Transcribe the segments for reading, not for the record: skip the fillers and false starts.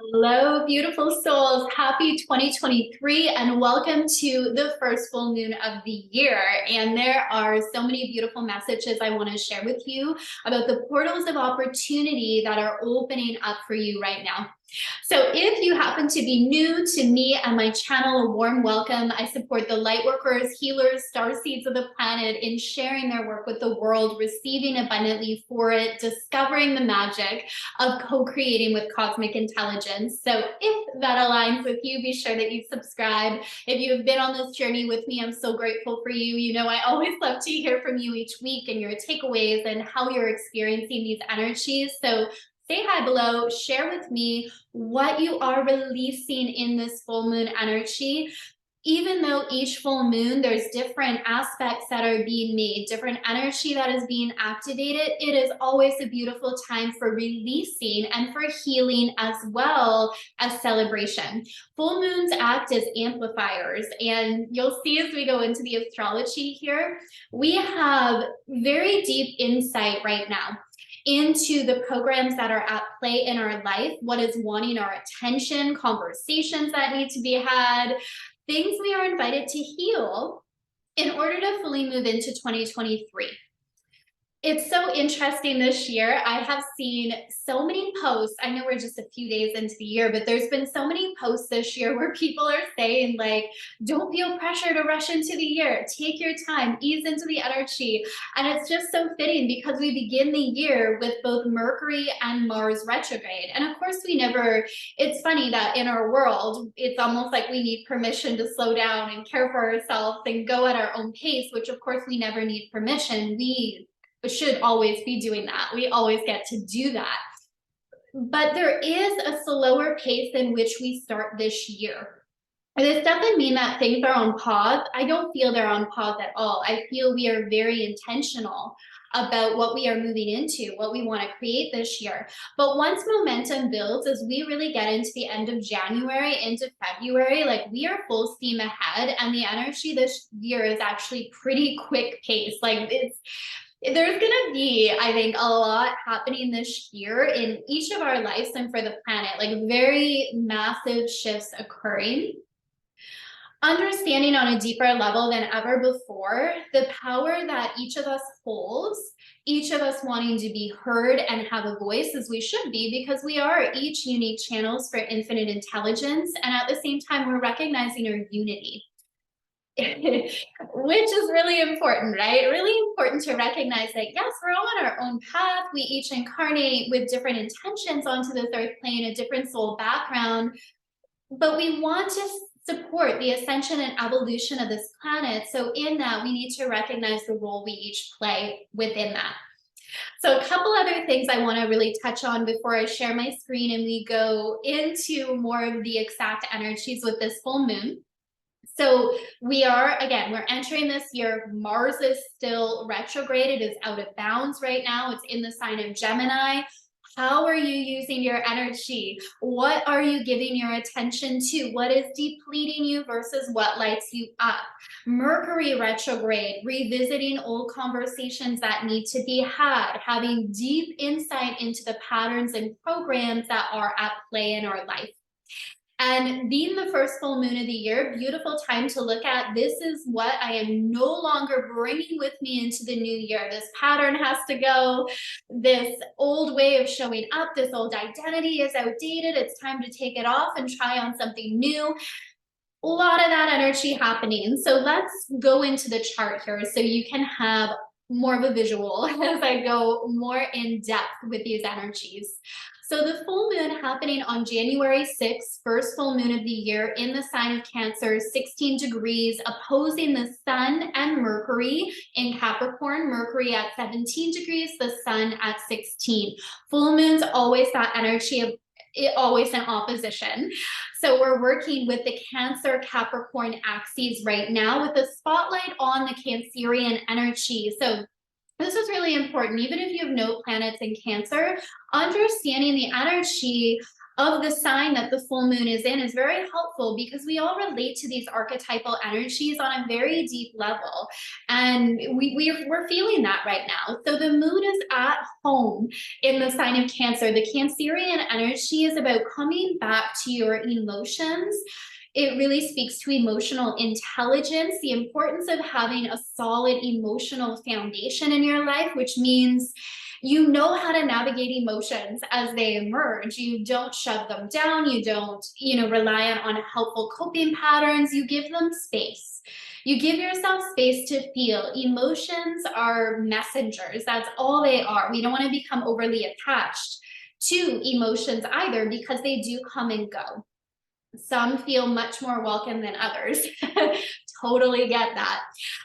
Hello, beautiful souls. Happy 2023 and welcome to the first full moon of the year. And there are so many beautiful messages I want to share with you about the portals of opportunity that are opening up for you right now. So if you happen to be new to me and my channel, a warm welcome. I support the light workers, healers, star seeds of the planet in sharing their work with the world, receiving abundantly for it, discovering the magic of co-creating with cosmic intelligence. So if that aligns with you, be sure that you subscribe. If you have been on this journey with me, I'm so grateful for you. You know, I always love to hear from you each week and your takeaways and how you're experiencing these energies. So say hi below, share with me what you are releasing in this full moon energy. Even though each full moon, there's different aspects that are being made, different energy that is being activated, it is always a beautiful time for releasing and for healing as well as celebration. Full moons act as amplifiers, and you'll see as we go into the astrology here, we have very deep insight right now into the programs that are at play in our life, what is wanting our attention, conversations that need to be had, things we are invited to heal in order to fully move into 2023. It's so interesting this year. I have seen so many posts. I know we're just a few days into the year, but there's been so many posts this year where people are saying, like, don't feel pressure to rush into the year. Take your time, ease into the energy. And it's just so fitting because we begin the year with both Mercury and Mars retrograde. And of course, it's funny that in our world, it's almost like we need permission to slow down and care for ourselves and go at our own pace, which of course we never need permission. We should always be doing that. We always get to do that. But there is a slower pace in which we start this year. This doesn't mean that things are on pause. I don't feel they're on pause at all. I feel we are very intentional about what we are moving into, what we want to create this year. But once momentum builds, as we really get into the end of January, into February, like we are full steam ahead, and the energy this year is actually pretty quick pace. There's going to be, I think, a lot happening this year in each of our lives and for the planet, like very massive shifts occurring. Understanding on a deeper level than ever before the power that each of us holds, each of us wanting to be heard and have a voice, as we should be, because we are each unique channels for infinite intelligence. And at the same time, we're recognizing our unity. Which is really important, right? Really important to recognize that, yes, we're all on our own path. We each incarnate with different intentions onto this earth plane, a different soul background, but we want to support the ascension and evolution of this planet. So in that, we need to recognize the role we each play within that. So a couple other things I want to really touch on before I share my screen and we go into more of the exact energies with this full moon. So we're entering this year. Mars is still retrograde. It is out of bounds right now. It's in the sign of Gemini. How are you using your energy? What are you giving your attention to? What is depleting you versus what lights you up? Mercury retrograde, revisiting old conversations that need to be had, having deep insight into the patterns and programs that are at play in our life. And being the first full moon of the year, beautiful time to look at. This is what I am no longer bringing with me into the new year. This pattern has to go. This old way of showing up, this old identity is outdated. It's time to take it off and try on something new. A lot of that energy happening. So let's go into the chart here so you can have more of a visual as I go more in depth with these energies. So the full moon happening on January 6th, first full moon of the year in the sign of Cancer, 16 degrees, opposing the Sun and Mercury in Capricorn, Mercury at 17 degrees, the Sun at 16. Full moon's always that energy of always in opposition. So we're working with the Cancer Capricorn axes right now with the spotlight on the Cancerian energy. So this is really important, even if you have no planets in Cancer, understanding the energy of the sign that the full moon is in is very helpful because we all relate to these archetypal energies on a very deep level. And we're feeling that right now. So the moon is at home in the sign of Cancer. The Cancerian energy is about coming back to your emotions. It really speaks to emotional intelligence, the importance of having a solid emotional foundation in your life, which means you know how to navigate emotions as they emerge. You don't shove them down. You don't, rely on helpful coping patterns. You give them space. You give yourself space to feel. Emotions are messengers. That's all they are. We don't want to become overly attached to emotions either because they do come and go. Some feel much more welcome than others. Totally get that.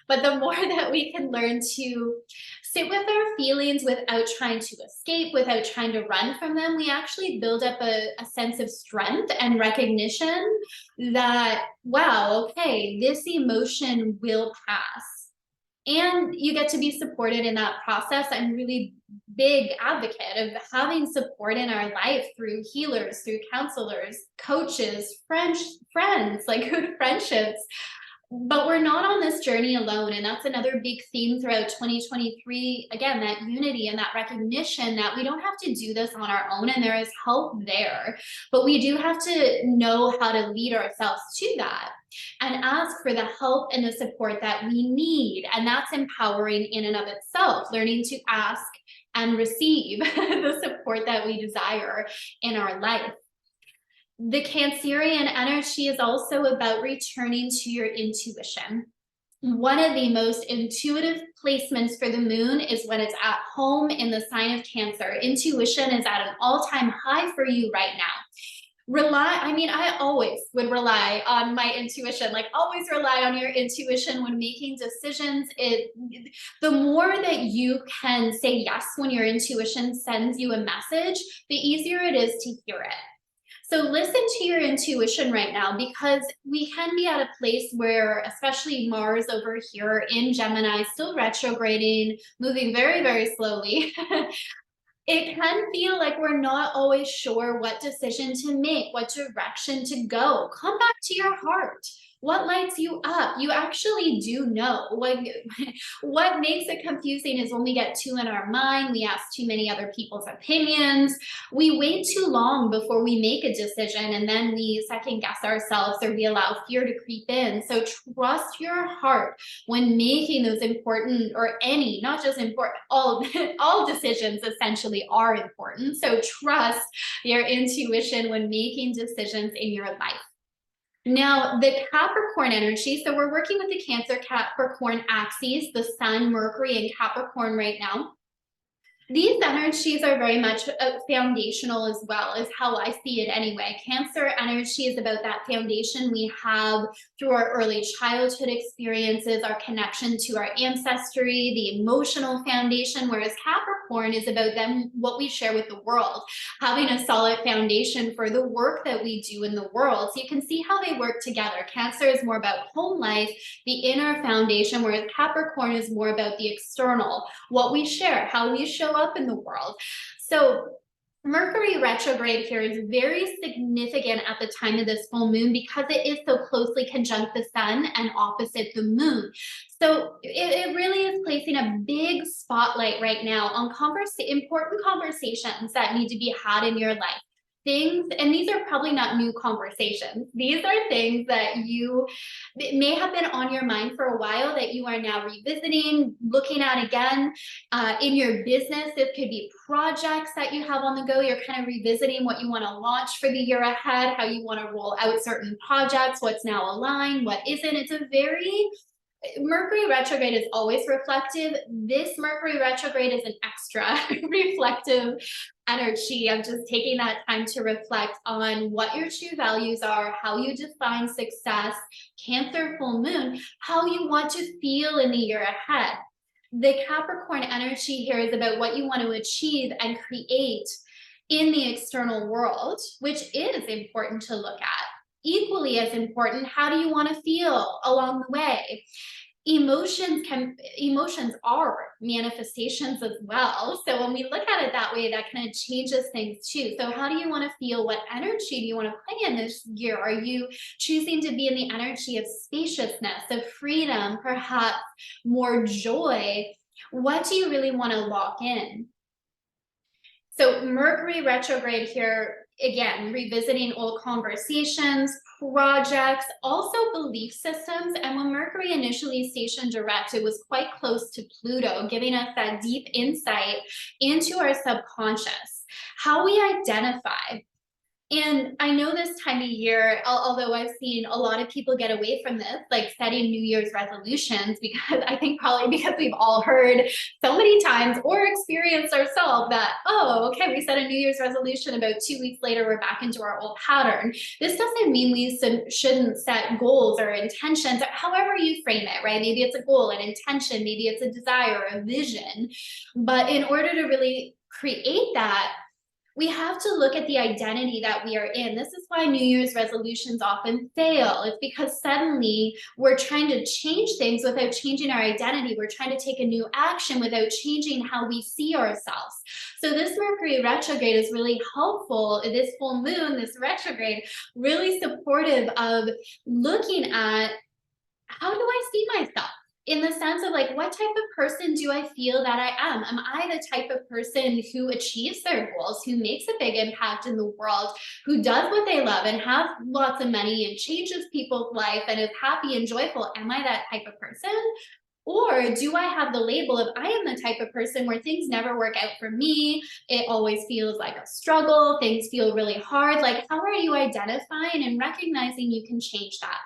But the more that we can learn to sit with our feelings without trying to escape, without trying to run from them, we actually build up a sense of strength and recognition that, wow, okay, this emotion will pass. And you get to be supported in that process. I'm really big advocate of having support in our life through healers, through counselors, coaches, friends, like good friendships. But we're not on this journey alone. And that's another big theme throughout 2023. Again, that unity and that recognition that we don't have to do this on our own and there is help there. But we do have to know how to lead ourselves to that and ask for the help and the support that we need. And that's empowering in and of itself, learning to ask and receive the support that we desire in our life. The Cancerian energy is also about returning to your intuition. One of the most intuitive placements for the moon is when it's at home in the sign of Cancer. Intuition is at an all-time high for you right now. I always would rely on my intuition, like always rely on your intuition when making decisions. The more that you can say yes when your intuition sends you a message, the easier it is to hear it. So listen to your intuition right now, because we can be at a place where, especially Mars over here in Gemini, still retrograding, moving very, very slowly. It can feel like we're not always sure what decision to make, what direction to go. Come back to your heart. What lights you up? You actually do know. What makes it confusing is when we get too in our mind, we ask too many other people's opinions, we wait too long before we make a decision, and then we second guess ourselves or we allow fear to creep in. So trust your heart when making those important, or any, not just important, all decisions essentially are important. So trust your intuition when making decisions in your life. Now, the Capricorn energy, so we're working with the Cancer Capricorn axes, the Sun, Mercury, and Capricorn right now. These energies are very much foundational as well, is how I see it anyway. Cancer energy is about that foundation we have through our early childhood experiences, our connection to our ancestry, the emotional foundation, whereas Capricorn is about them, what we share with the world, having a solid foundation for the work that we do in the world. So you can see how they work together. Cancer is more about home life, the inner foundation, whereas Capricorn is more about the external, what we share, how we show up in the world. So Mercury retrograde here is very significant at the time of this full moon because it is so closely conjunct the sun and opposite the moon. So it really is placing a big spotlight right now on important conversations that need to be had in your life. Things, and these are probably not new conversations. These are things that may have been on your mind for a while that you are now revisiting, looking at again. In your business, it could be projects that you have on the go. You're kind of revisiting what you want to launch for the year ahead, how you want to roll out certain projects, what's now aligned, what isn't. Mercury retrograde is always reflective. This Mercury retrograde is an extra reflective energy of just taking that time to reflect on what your true values are, how you define success, Cancer full moon, how you want to feel in the year ahead. The Capricorn energy here is about what you want to achieve and create in the external world, which is important to look at. Equally as important, how do you want to feel along the way? emotions are manifestations as well. So when we look at it that way, that kind of changes things too. So how do you want to feel? What energy do you want to play in this year? Are you choosing to be in the energy of spaciousness, of freedom, perhaps more joy? What do you really want to lock in? So Mercury retrograde here, again, revisiting old conversations, projects, also belief systems. And when Mercury initially stationed direct, it was quite close to Pluto, giving us that deep insight into our subconscious, how we identify. And I know this time of year, although I've seen a lot of people get away from this, like setting New Year's resolutions, because I think probably because we've all heard so many times or experienced ourselves that, oh, okay, we set a New Year's resolution, about 2 weeks later, we're back into our old pattern. This doesn't mean we shouldn't set goals or intentions, or however you frame it, right? Maybe it's a goal, an intention, maybe it's a desire, a vision. But in order to really create that, we have to look at the identity that we are in. This is why New Year's resolutions often fail. It's because suddenly we're trying to change things without changing our identity. We're trying to take a new action without changing how we see ourselves. So this Mercury retrograde is really helpful. This full moon, this retrograde, really supportive of looking at, how do I see myself? In the sense of like, what type of person do I feel that I am? Am I the type of person who achieves their goals, who makes a big impact in the world, who does what they love and has lots of money and changes people's life and is happy and joyful? Am I that type of person? Or do I have the label of, I am the type of person where things never work out for me? It always feels like a struggle. Things feel really hard. Like, how are you identifying and recognizing you can change that?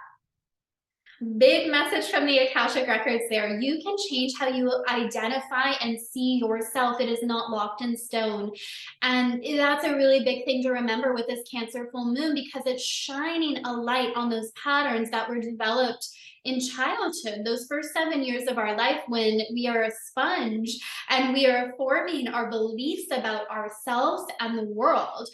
Big message from the Akashic Records there. You can change how you identify and see yourself. It is not locked in stone. And that's a really big thing to remember with this Cancer full moon, because it's shining a light on those patterns that were developed in childhood, those first 7 years of our life, when we are a sponge and we are forming our beliefs about ourselves and the world.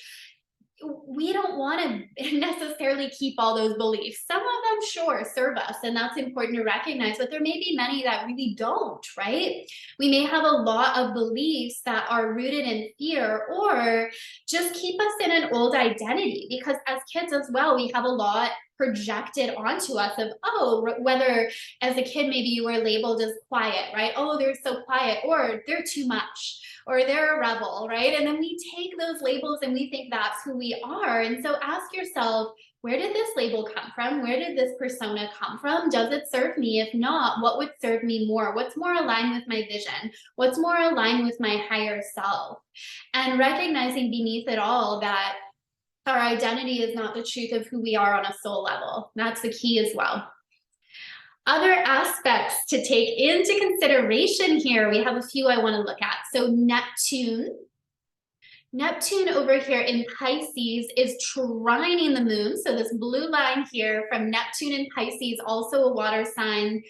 We don't want to necessarily keep all those beliefs. Some of them, sure, serve us, and that's important to recognize, but there may be many that really don't, right? We may have a lot of beliefs that are rooted in fear, or just keep us in an old identity, because as kids as well, we have a lot projected onto us of, oh, whether as a kid, maybe you were labeled as quiet, right? Oh, they're so quiet, or they're too much, or they're a rebel, right? And then we take those labels and we think that's who we are. And so ask yourself, where did this label come from? Where did this persona come from? Does it serve me? If not, what would serve me more? What's more aligned with my vision? What's more aligned with my higher self? And recognizing beneath it all that our identity is not the truth of who we are on a soul level. That's the key as well. Other aspects to take into consideration here, we have a few I want to look at. So Neptune over here in Pisces is trining the moon. So this blue line here from Neptune in Pisces, also a water sign,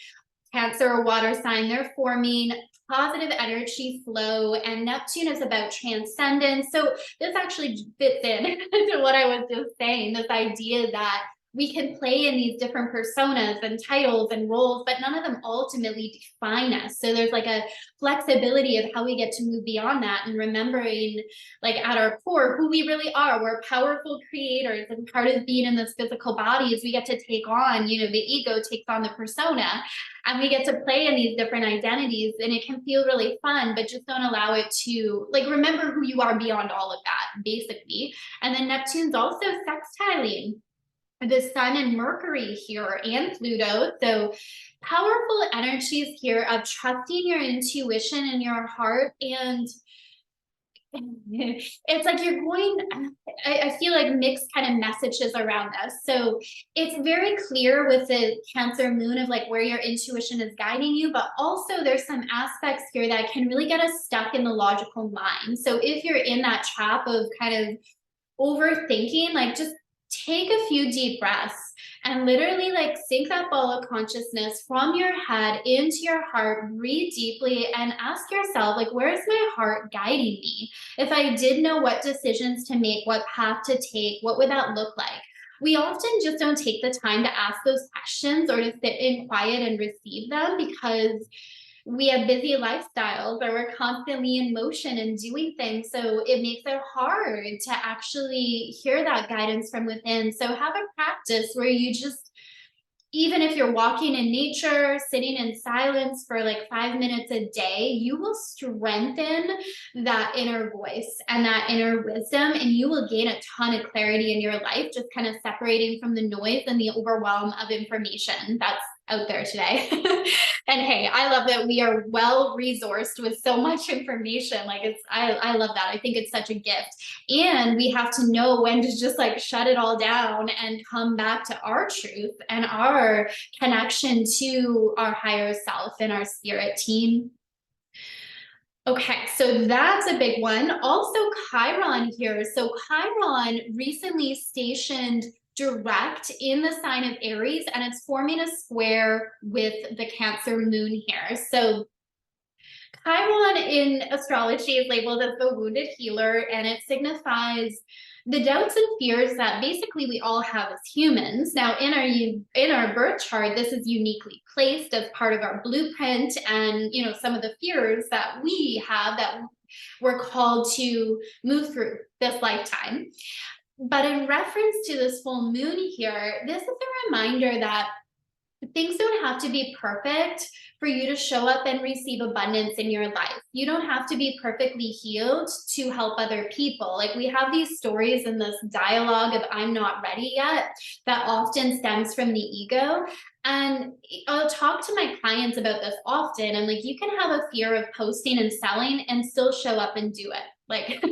Cancer, a water sign, they're forming positive energy flow, and Neptune is about transcendence. So this actually fits in to what I was just saying, this idea that we can play in these different personas and titles and roles, but none of them ultimately define us. So there's like a flexibility of how we get to move beyond that, and remembering, like, at our core, who we really are. We're powerful creators, and part of being in this physical body is we get to take on, you know, the ego takes on the persona, and we get to play in these different identities, and it can feel really fun, but just don't allow it to, like, remember who you are beyond all of that, basically. And then Neptune's also sextiling the Sun and Mercury here, and Pluto. So powerful energies here of trusting your intuition and your heart. And it's like you're going, I feel like mixed kind of messages around this. So it's very clear with the Cancer moon of like where your intuition is guiding you, but also there's some aspects here that can really get us stuck in the logical mind. So if you're in that trap of kind of overthinking, like, just take a few deep breaths and literally like sink that ball of consciousness from your head into your heart, breathe deeply, and ask yourself, like, where is my heart guiding me? If I did know what decisions to make, what path to take, what would that look like? we often just don't take the time to ask those questions or to sit in quiet and receive them because we have busy lifestyles or we're constantly in motion and doing things. So it makes it hard to actually hear that guidance from within. So have a practice where you just, even if you're walking in nature, sitting in silence for like 5 minutes a day, you will strengthen that inner voice and that inner wisdom, and you will gain a ton of clarity in your life, just kind of separating from the noise and the overwhelm of information that's out there today. And hey, I love that we are well resourced with so much information. Like I love that. I think it's such a gift. And we have to know when to just like shut it all down and come back to our truth and our connection to our higher self and our spirit team. Okay, so that's a big one. Also, Chiron here. So Chiron recently stationed direct in the sign of Aries, and it's forming a square with the Cancer moon here. So Chiron in astrology is labeled as the wounded healer, and it signifies the doubts and fears that basically we all have as humans. Now, in our birth chart, this is uniquely placed as part of our blueprint, and some of the fears that we have that we're called to move through this lifetime. But in reference to this full moon here, this is a reminder that things don't have to be perfect for you to show up and receive abundance in your life. You don't have to be perfectly healed to help other people. Like, we have these stories and this dialogue of I'm not ready yet that often stems from the ego. And I'll talk to my clients about this often. I'm like, you can have a fear of posting and selling and still show up and do it. Like,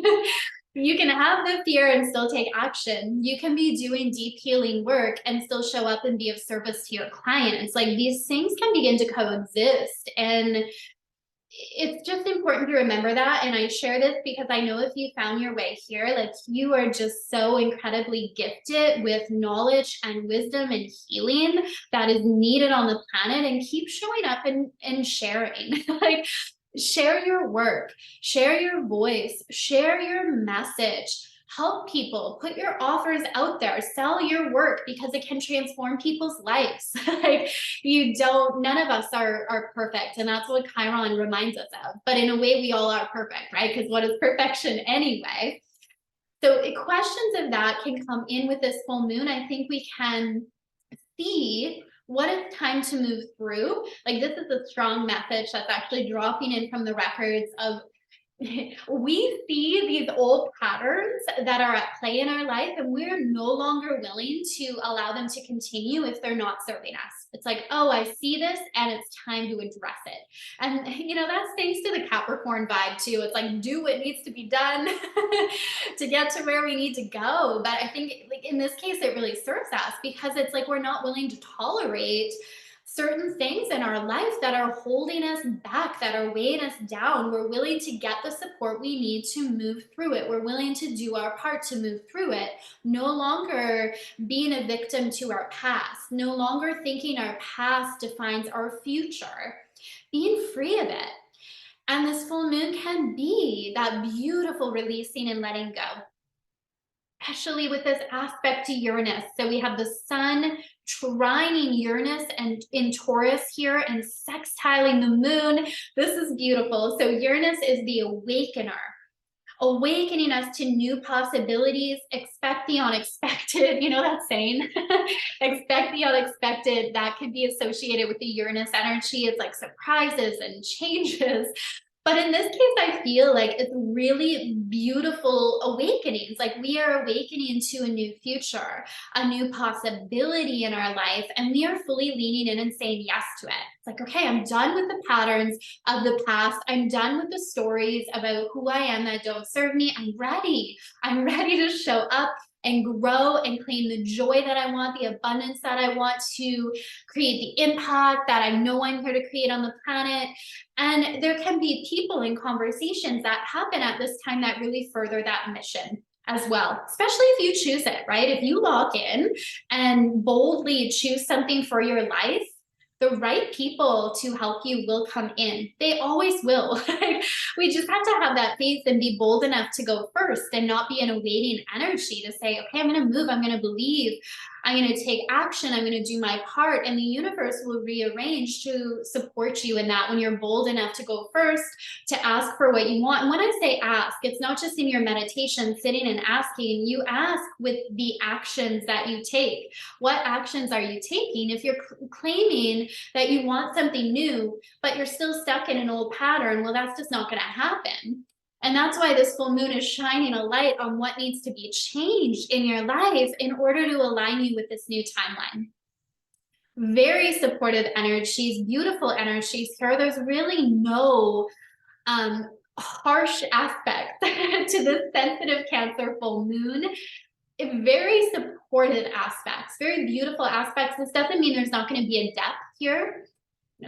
you can have the fear and still take action. You can be doing deep healing work and still show up and be of service to your clients. Like, these things can begin to coexist. And it's just important to remember that. And I share this because I know if you found your way here, like, you are just so incredibly gifted with knowledge and wisdom and healing that is needed on the planet. And keep showing up and sharing. Like, share your work, share your voice, share your message, help people, put your offers out there, sell your work because it can transform people's lives. Like, none of us are perfect. And that's what Chiron reminds us of. But in a way, we all are perfect, right? Because what is perfection anyway? So questions of that can come in with this full moon. I think we can see what it's time to move through. Like, this is a strong message that's actually dropping in from the records of we see these old patterns that are at play in our life, and we're no longer willing to allow them to continue if they're not serving us. It's like, oh, I see this and it's time to address it. And that's thanks to the Capricorn vibe too. It's like, do what needs to be done to get to where we need to go. But I think, like, in this case, it really serves us because it's like we're not willing to tolerate certain things in our life that are holding us back, that are weighing us down. We're willing to get the support we need to move through it. We're willing to do our part to move through it. No longer being a victim to our past, no longer thinking our past defines our future, being free of it. And this full moon can be that beautiful releasing and letting go, especially with this aspect to Uranus. So we have the sun trining Uranus and in Taurus here and sextiling the moon. This is beautiful. So Uranus is the awakener, awakening us to new possibilities. Expect the unexpected. You know that saying? Expect the unexpected. That could be associated with the Uranus energy. It's like surprises and changes. But in this case, I feel like it's really beautiful awakenings. Like, we are awakening to a new future, a new possibility in our life, and we are fully leaning in and saying yes to it. It's like, okay, I'm done with the patterns of the past. I'm done with the stories about who I am that don't serve me. I'm ready. I'm ready to show up and grow and claim the joy that I want, the abundance that I want, to create the impact that I know I'm here to create on the planet. And there can be people and conversations that happen at this time that really further that mission as well, especially if you choose it, right? If you lock in and boldly choose something for your life, the right people to help you will come in. They always will. We just have to have that faith and be bold enough to go first and not be in a waiting energy to say, okay, I'm going to move, I'm going to believe, I'm going to take action, I'm going to do my part, and the universe will rearrange to support you in that when you're bold enough to go first, to ask for what you want. And when I say ask, it's not just in your meditation, sitting and asking. You ask with the actions that you take. What actions are you taking? If you're claiming that you want something new, but you're still stuck in an old pattern, well, that's just not going to happen. And that's why this full moon is shining a light on what needs to be changed in your life in order to align you with this new timeline. Very supportive energies, beautiful energies here. There's really no harsh aspect to this sensitive Cancer full moon. Very supportive aspects, very beautiful aspects. This doesn't mean there's not going to be a depth here.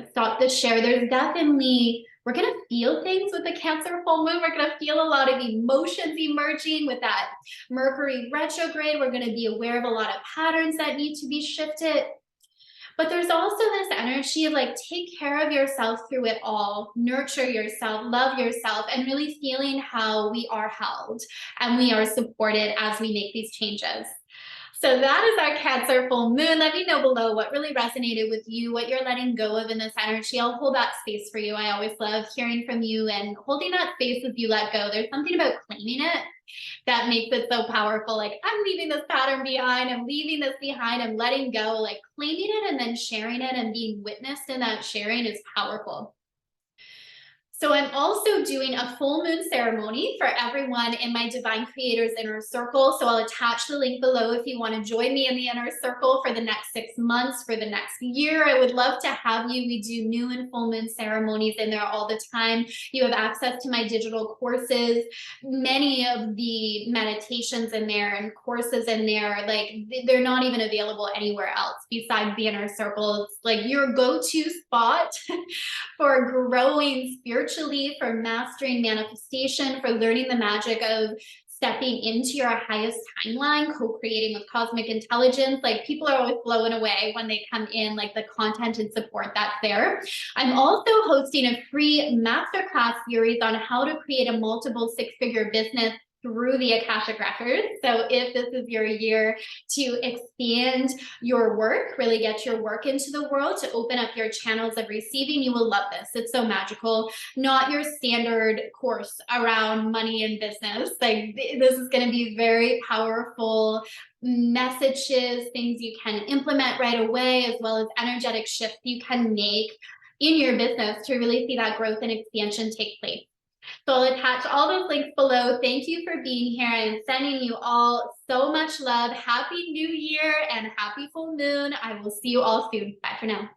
Stop the share. There's definitely, we're going to feel things with the Cancer full moon. We're going to feel a lot of emotions emerging with that Mercury retrograde. We're going to be aware of a lot of patterns that need to be shifted. But there's also this energy of like, take care of yourself through it all, nurture yourself, love yourself, and really feeling how we are held and we are supported as we make these changes. So that is our Cancer full moon. Let me know below what really resonated with you, what you're letting go of in this energy. I'll hold that space for you. I always love hearing from you and holding that space as you let go. There's something about claiming it that makes it so powerful. Like, I'm leaving this pattern behind. I'm leaving this behind. I'm letting go. Like, claiming it and then sharing it and being witnessed in that sharing is powerful. So I'm also doing a full moon ceremony for everyone in my Divine Creators Inner Circle. So I'll attach the link below if you want to join me in the Inner Circle for the next 6 months, for the next year. I would love to have you. We do new and full moon ceremonies in there all the time. You have access to my digital courses, many of the meditations in there and courses in there, like they're not even available anywhere else besides the Inner Circle. It's like your go-to spot for growing spiritually, for mastering manifestation, for learning the magic of stepping into your highest timeline, co-creating with cosmic intelligence. Like, people are always blown away when they come in, like the content and support that's there. I'm also hosting a free masterclass series on how to create a multiple six-figure business through the Akashic Records. So if this is your year to expand your work, really get your work into the world, to open up your channels of receiving, you will love this. It's so magical. Not your standard course around money and business. Like, this is going to be very powerful messages, things you can implement right away, as well as energetic shifts you can make in your business to really see that growth and expansion take place. So I'll attach all those links below. Thank you for being here. I am sending you all so much love. Happy New Year and happy full moon. I will see you all soon. Bye for now.